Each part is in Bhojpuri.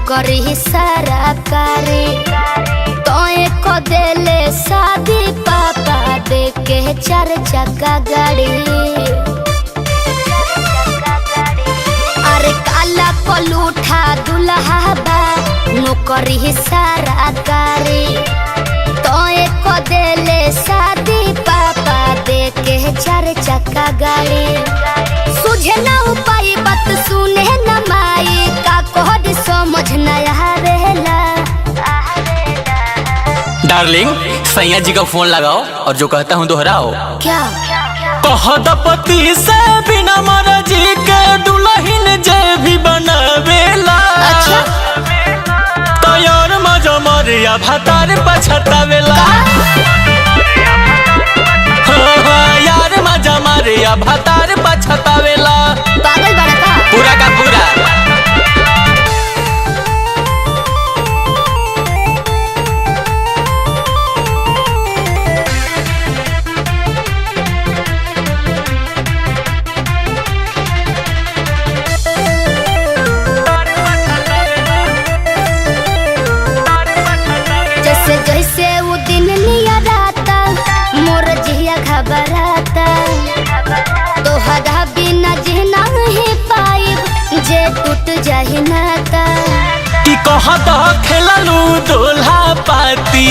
नौकरी सरकारी तो एक देले शादी पापा दे के 4 चक्का गाड़ी। अरे काला पलूठा दुल्हा बा नौकरी सरकारी तो एक देले शादी पापा दे के 4 चक्का गाड़ी। सुझे ना उपाय बात सुने न माई का कोड समझ न आवेला। डार्लिंग सैया जी का फोन लगाओ और जो कहता हूँ दोहराओ। क्या कहत पति से बिना मर्जी के दुल्हन जे भी बनावेला। अच्छा तैयार मजा मरिया भातार पछतावेला। यार मजा मरिया भातार पछतावेला। पागल बड़ा का पूरा का पूरा। जैसे जैसे वो दिन लिया राता मोर जिया घबराता तोहरा बिना जीना ही पाइब जे टूट जाहि नाता। कि कहत खेललू दोल्हा पाती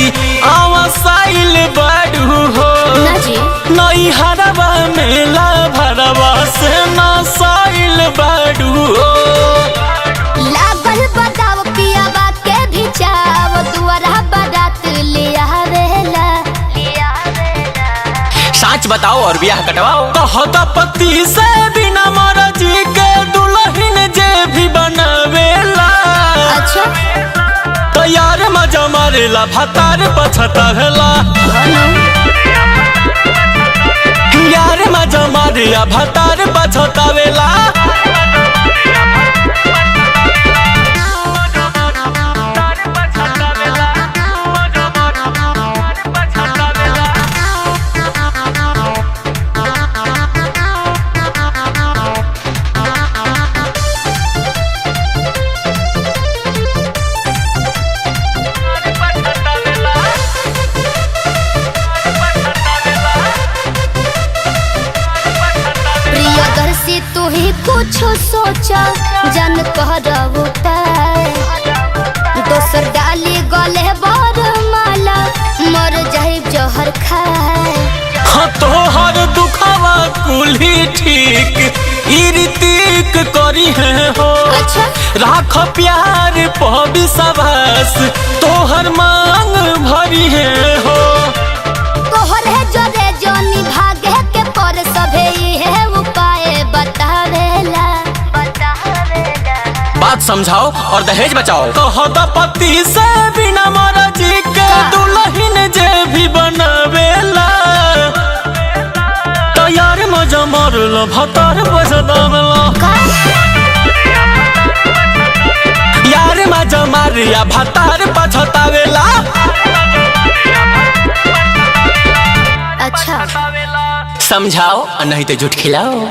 आवासाइल बड़ू हो ना जी नई हरवा मेला भरवा से नसाइल बड़ू हो। लागल बताव पियावा के भी चाव दुआरा बारात ले आवेला। सच बताओ और ब्याह कटवाओ। कहत पति से बिना मर्जी के दुल्हन जे भी बनावेला। अच्छा तैयार मजा मारेला भातार पछतावेला। यार मजा मारिया भातार पछतावेला। प्रियदर्शी तू ही कुछ सोचा जन कहरब उपाय दोसर डाली गले बर माला मर जाए जहर खाए। हाँ तोहर दुखवा कुली ठीक इरितिक करी है हो। अच्छा राख प्यार पविसवास तोहर मांग भरी है हो। तोहर है जोरे जोनी भागे के पर सभे है उपाय बतावेला। बात समझाओ और दहेज बचाओ। कहत पति से बिना मर्जी के दुल्हन जे भी बनावेला। तैयार मजा मारला भातार पछतावेला। यार मजा मारिया भातार पछतावेला। अच्छा समझाओ और नहीं तो झूठ खिलाओ।